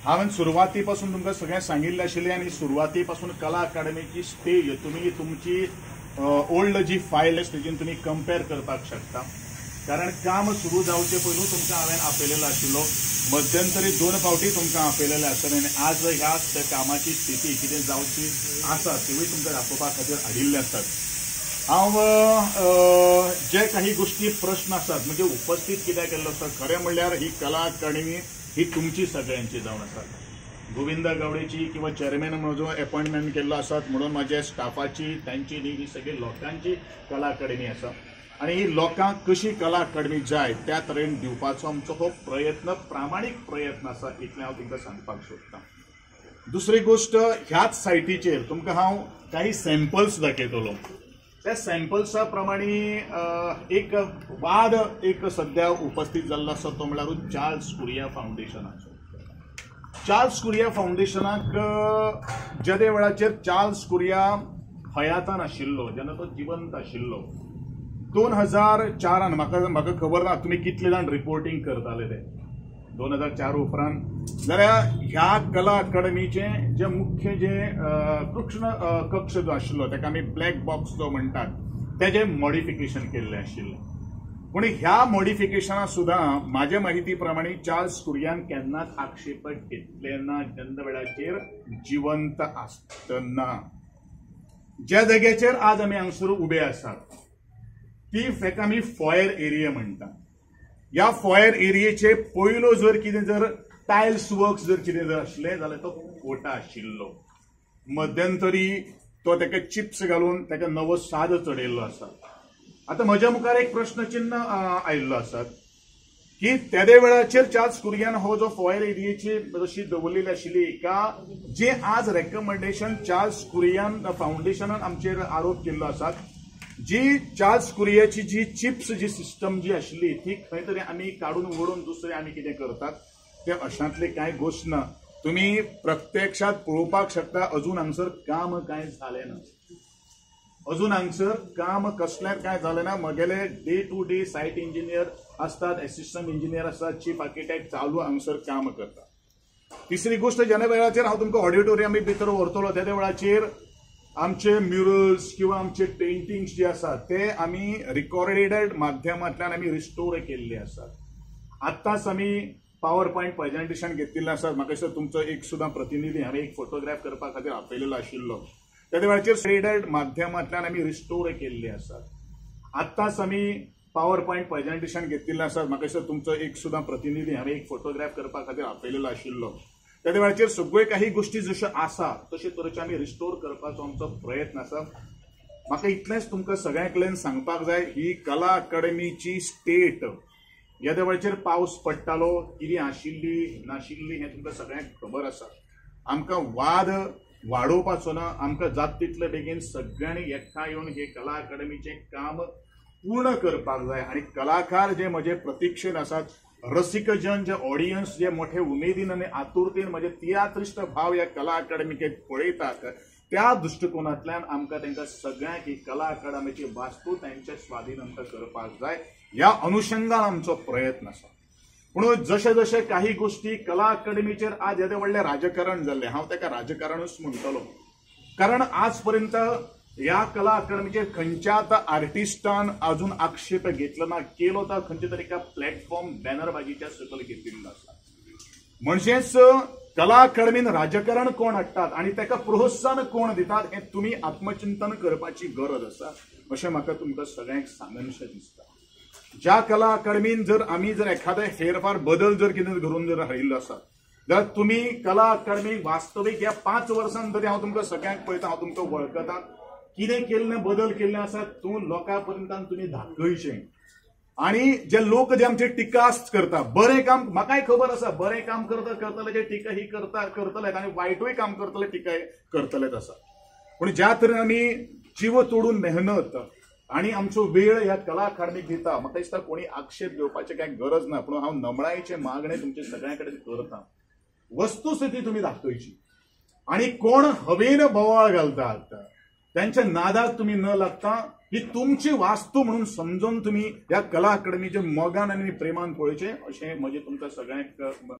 हांवें सुरवातीपासून तुमकां सगळें सांगिल्लें आशिल्लें आनी सुरवातीपासून कला अकादमीची स्टेज तुमी तुमची ओल्ड जी फायल आसा तेजेन तुमी कंपेर करपाक शकता. कारण काम सुरू जावचे पयलू तुमकां हांवें आपयलेलो आशिल्लो, मध्यंतरी 2 फावटी तुमकां आपयलेलें आसतलें आनी आज ह्या कामाची स्थिती कितें जावची आसा तेवूय तुमकां दाखोवपा खातीर हाडिल्ले आसतात. हांव जे काही गोष्टी प्रश्न आसात म्हणजे उपस्थित कित्याक केल्लो आसा, खरें म्हणल्यार ही कला अकादमी ही तुमची सगळ्यांची जावन आसा. गोविंद गावडेची किंवा चेअरमॅन म्हणून जो अपॉइंटमेंट केल्लो आसात म्हणून माझ्या स्टाफाची त्यांची न्ही, ही सगळी लोकांची कला अकादमी आसा आणि ही लोकांक कशी कला अकादमी जाय त्या तरेन दिवपाचो आमचो हो प्रयत्न, प्रामाणीक प्रयत्न आसा, इतलें हांव तुमकां सांगपाक सोदतां. दुसरी गोष्ट, ह्याच सायटीचेर तुमकां हांव काही सॅम्पल्स दाखयतलो. त्या सॅम्पल्सा प्रमाणे एक वाद सध्या उपस्थित जाल्लो आसा, तो म्हळ्यार चार्ल्स कुरिया फाउंडेशनाचो. चार्ल्स कुरिया फाउंडेशनाक ज्या वेळाचेर चार्ल्स कुरिया हयातान आशिल्लो, जेन्ना तो जिवंत आशिल्लो, 2004 म्हाका खबर ना तुमी कितले जाण रिपोर्टिंग करताले ते 2004 उपरांत, जाल्यार ह्या कला अकादमीचे जे मुख्य जे कक्ष जो आशिल्लो ताका आमी ब्लॅक बॉक्स जो म्हणटात तेजे मॉडिफिकेशन केल्लें आशिल्लें. पूण ह्या मॉडिफिकेशना सुद्दां म्हाजे माहिती प्रमाणे चार्ल्स कुरियान केन्नाच आक्षेप घेतले ना, जेन्ना वेळाचेर जिवंत आसतना. ज्या जाग्याचेर आज आमी हांगसर उबे आसात ती फेक आमी फॉयर एरिया म्हणटात. ह्या फॉयर एरियेचे पयलो जर टायल्स वर्क्स जर आसले जाल्यार तो खोटा आशिल्लो. मध्यंतरी तो ताका चिप्स घालून ताका नवो साद चडयल्लो आसा. आता म्हज्या मुखार एक प्रश्नचिन्ह आयिल्लो आसा की त्या वेळाचेर चार्ल्स कुरियान हो जो फॉयर एरियेची जशी दवरलेली आशिल्ली का जे आज रेकमेंडेशन चार्ल्स कुरियान फाउंडेशनान आमचेर आरोप केल्लो आसा, जी चार्ल्स कुरियाची जी चिप्स जी सिस्टम जी आशिल्ली ती खंय तरी आमी काडून वडून दुसरे आमी कितें करतात ते अशांतले कांय गोश्ट ना. तुम्ही प्रत्यक्षात पळोवपाक शकता अजून हांगसर काम कांय जालें ना, अजून हांगसर काम कसलें कांय जालें ना. म्हगेले day to day site engineer असतात, असिस्टंट इंजिनियर असतात, चीफ आर्किटेक्ट चालू हांगसर काम करतात. तिसरी गोष्ट, जेन्ना वेळाचेर हांव तुमकां ऑडिटोरियम भितर व्हरतलो त्या वेळाचेर आमचे म्युरल्स किंवा आमचे पेंटिंग्स जे आसात ते आमी रिकॉर्डेड माध्यमांतल्यान आमी रिस्टोर केल्ले आसात. आत्ताच आमी पॉवर पॉयंट प्रेझेंटेशन घेतिल्लें आसा. म्हाका दिसता तुमचो एक सुद्दां प्रतिनिधी हांवें एक फोटोग्राफ करपा खातीर आपयलेलो आशिल्लो. त्या वेळाचेर रिकॉर्डेड माध्यमांतल्यान आमी रिस्टोर केल्ले आसात. आत्ताच आमी पॉवर पॉयंट प्रेझेंटेशन घेतिल्लें आसा. म्हाका दिसता तुमचो एक सुद्दां प्रतिनिधी हांवें एक फोटोग्राफ करपा खातीर आपयलेलो आशिल्लो. त्या वेळाचेर सगळ्यो काही गोष्टी जश्यो आसा तशे तरेचे आमी रिस्टोर करपाचो आमचो प्रयत्न आसा. म्हाका इतलेंच तुमकां सगळ्यां कडल्यान सांगपाक जाय, ही कला अकादमीची स्टेट ह्या वेळाचेर पावस पडटालो, कितें आशिल्ली नाशिल्ली हें तुमकां सगळ्यांक खबर आसा. आमकां वाद वाडोवपाचो ना, आमकां जाता तितले बेगीन सगळ्यांनी एकठांय येवन हे कला अकादमीचें काम पूर्ण करपाक जाय. आनी कलाकार जे म्हजे प्रतीक्षेन आसात, रसिकजन जे ऑडियन्स जे मोठे उमेदीन आनी आतुरतेन म्हजे तियात्रिस्ट भाव ह्या कला अकादमीकेत पळयतात, त्या दृश्टिकोनांतल्यान आमकां तांकां सगळ्यांक ही कला अकादमीची वास्तू तांच्या स्वाधीन करपाक जाय, ह्या अनुशंगान आमचो प्रयत्न आसा. पूण जशे जशे काही गोष्टी कला अकादमीचेर आज येदे व्हडलें राजकारण जाल्लें, हांव ताका राजकारणूच म्हणटलो. कारण आज पर्यंत ह्या कला अकादमीचेर खंयच्याच आर्टिस्टान अजून आक्षेप घेतलो ना, केलो तर खंयच्या तरी एका प्लॅटफॉर्म बॅनरबाजीच्या सकयल घेतिल्लो आसा. म्हणजेच कला अकादमीन राजकारण कोण हाडटात आणि ताका प्रोत्साहन कोण दितात हें तुमी आत्मचिंतन करपाची गरज आसा अशें म्हाका तुमकां सगळ्यांक सांगनशें दिसता. ज्या कला अकादमीन जर आमी जर एखादे फेरफार बदल जर कितें करून जर हाडिल्लो आसा जाल्यार तुमी कला अकादमी वास्तवीक ह्या 5 वर्सांत तरी हांव तुमकां सगळ्यांक पळयता, हांव तुमकां वळखता, कितें केल्लें बदल केल्लें आसा तूं लोकां पर्यंत तुमी दाखयचें. आणि जे लोक जे आमचे टिका करता, बरें काम म्हाकाय खबर आसा, बरें काम करतले जे टिका ही करतले आनी वायटूय काम करतले टिका करतलेच आसा. पूण ज्या तरेन आमी जीव तोडून मेहनत आणि आमचो वेळ ह्या कला अकादमीक दिता, म्हाका दिसता कोणी आक्षेप घेवपाची कांय गरज ना. पूण हांव नमळायेचें मागणें तुमचे सगळ्यां कडेन करता, वस्तुस्थिती तुमी दाखयची आणि कोण हवेन बोवाळ घालतात त्यांच्या नादाक तुम्ही न लागता ही तुमची वास्तू म्हणून समजून तुम्ही या कला अकादमीचे मोगान आणि प्रेमान पळोवचें अशें म्हजें तुमकां सगळ्यांक